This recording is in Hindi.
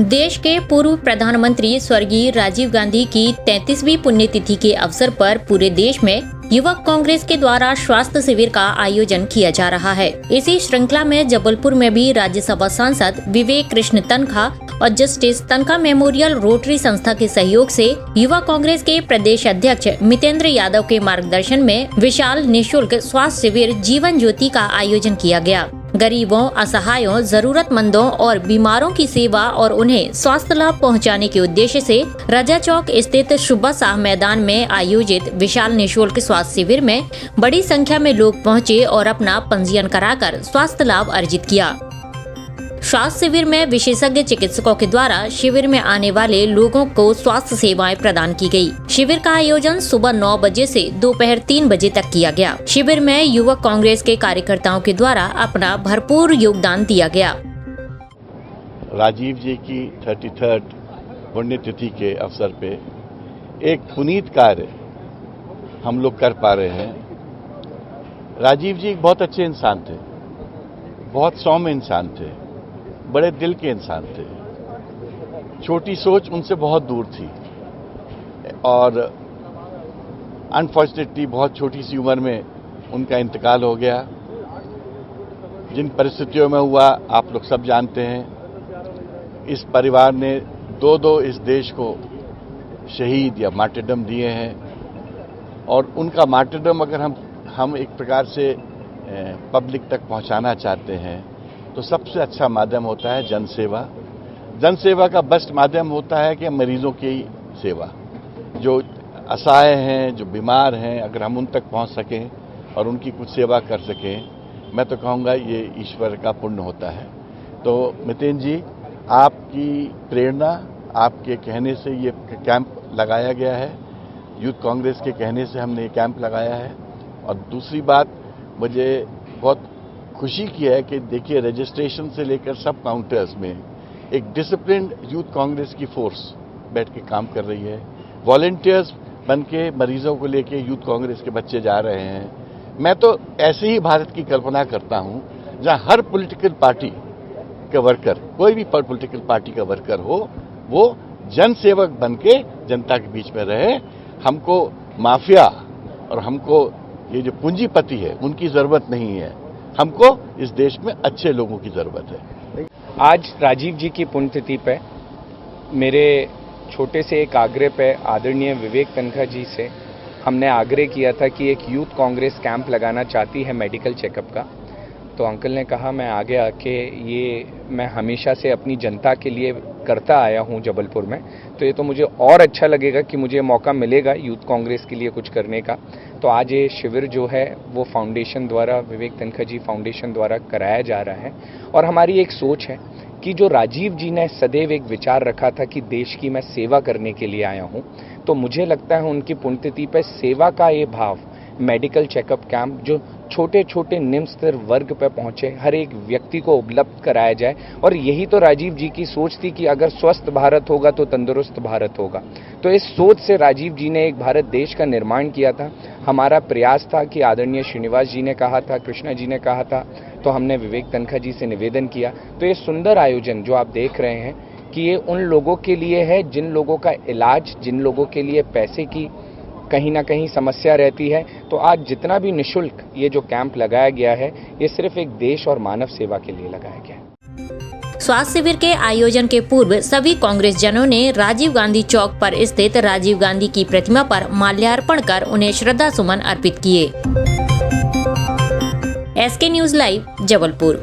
देश के पूर्व प्रधानमंत्री स्वर्गीय राजीव गांधी की 33वीं पुण्यतिथि के अवसर पर पूरे देश में युवक कांग्रेस के द्वारा स्वास्थ्य शिविर का आयोजन किया जा रहा है। इसी श्रृंखला में जबलपुर में भी राज्यसभा सांसद विवेक कृष्ण तनखा और जस्टिस तनखा मेमोरियल रोटरी संस्था के सहयोग से युवा कांग्रेस के प्रदेश अध्यक्ष मितेंद्र यादव के मार्गदर्शन में विशाल निःशुल्क स्वास्थ्य शिविर जीवन ज्योति का आयोजन किया गया। गरीबों, असहायों, जरूरतमंदों और बीमारों की सेवा और उन्हें स्वास्थ्य लाभ पहुंचाने के उद्देश्य से रजा चौक स्थित सुबह शाह मैदान में आयोजित विशाल निःशुल्क स्वास्थ्य शिविर में बड़ी संख्या में लोग पहुंचे और अपना पंजीयन कराकर स्वास्थ्य लाभ अर्जित किया। स्वास्थ्य शिविर में विशेषज्ञ चिकित्सकों के द्वारा शिविर में आने वाले लोगों को स्वास्थ्य सेवाएं प्रदान की गई। शिविर का आयोजन सुबह 9 बजे से दोपहर 3 बजे तक किया गया। शिविर में युवक कांग्रेस के कार्यकर्ताओं के द्वारा अपना भरपूर योगदान दिया गया। राजीव जी की 33rd पुण्यतिथि के अवसर पे एक पुनीत कार्य हम लोग कर पा रहे हैं। राजीव जी एक बहुत अच्छे इंसान थे, बहुत सौम्य इंसान थे, बड़े दिल के इंसान थे। छोटी सोच उनसे बहुत दूर थी और अनफॉर्चुनेटली बहुत छोटी सी उम्र में उनका इंतकाल हो गया। जिन परिस्थितियों में हुआ आप लोग सब जानते हैं। इस परिवार ने दो इस देश को शहीद या मार्टिरडम दिए हैं और उनका मार्टिरडम अगर हम एक प्रकार से पब्लिक तक पहुंचाना चाहते हैं तो सबसे अच्छा माध्यम होता है जनसेवा। जनसेवा का बेस्ट माध्यम होता है कि मरीजों की सेवा, जो असहाय हैं, जो बीमार हैं, अगर हम उन तक पहुंच सकें और उनकी कुछ सेवा कर सकें, मैं तो कहूँगा ये ईश्वर का पुण्य होता है। तो मितेंद्र जी, आपकी प्रेरणा, आपके कहने से ये कैंप लगाया गया है। यूथ कांग्रेस के कहने से हमने ये कैंप लगाया है। और दूसरी बात, मुझे बहुत खुशी की है कि देखिए रजिस्ट्रेशन से लेकर सब काउंटर्स में एक डिसिप्लिन्ड यूथ कांग्रेस की फोर्स बैठ के काम कर रही है। वॉलंटियर्स बन के मरीजों को लेके यूथ कांग्रेस के बच्चे जा रहे हैं। मैं तो ऐसे ही भारत की कल्पना करता हूं जहां हर पॉलिटिकल पार्टी का वर्कर, कोई भी पॉलिटिकल पार्टी का वर्कर हो, वो जनसेवक बन के जनता के बीच में रहे। हमको माफिया और हमको ये जो पूंजीपति है उनकी जरूरत नहीं है। हमको इस देश में अच्छे लोगों की जरूरत है। आज राजीव जी की पुण्यतिथि पे मेरे छोटे से एक आग्रह पे आदरणीय विवेक तनखा जी से हमने आग्रह किया था कि एक यूथ कांग्रेस कैंप लगाना चाहती है मेडिकल चेकअप का। तो अंकल ने कहा मैं आगे आके ये मैं हमेशा से अपनी जनता के लिए करता आया हूँ जबलपुर में, तो ये तो मुझे और अच्छा लगेगा कि मुझे मौका मिलेगा यूथ कांग्रेस के लिए कुछ करने का। तो आज ये शिविर जो है वो फाउंडेशन द्वारा, विवेक तनखा जी फाउंडेशन द्वारा कराया जा रहा है। और हमारी एक सोच है कि जो राजीव जी ने सदैव एक विचार रखा था कि देश की मैं सेवा करने के लिए आया हूँ, तो मुझे लगता है उनकी पुण्यतिथि पर सेवा का ये भाव, मेडिकल चेकअप कैंप जो छोटे छोटे निम्न स्तर वर्ग पर पहुंचे हर एक व्यक्ति को उपलब्ध कराया जाए। और यही तो राजीव जी की सोच थी कि अगर स्वस्थ भारत होगा तो तंदुरुस्त भारत होगा। तो इस सोच से राजीव जी ने एक भारत देश का निर्माण किया था। हमारा प्रयास था कि आदरणीय श्रीनिवास जी ने कहा था, कृष्णा जी ने कहा था, तो हमने विवेक तनखा जी से निवेदन किया। तो ये सुंदर आयोजन जो आप देख रहे हैं कि ये उन लोगों के लिए है जिन लोगों का इलाज, जिन लोगों के लिए पैसे की कहीं ना कहीं समस्या रहती है। तो आज जितना भी निःशुल्क ये जो कैंप लगाया गया है, ये सिर्फ एक देश और मानव सेवा के लिए लगाया गया है। स्वास्थ्य शिविर के आयोजन के पूर्व सभी कांग्रेस जनों ने राजीव गांधी चौक पर स्थित राजीव गांधी की प्रतिमा पर माल्यार्पण कर उन्हें श्रद्धा सुमन अर्पित किए। SK news live, Jabalpur.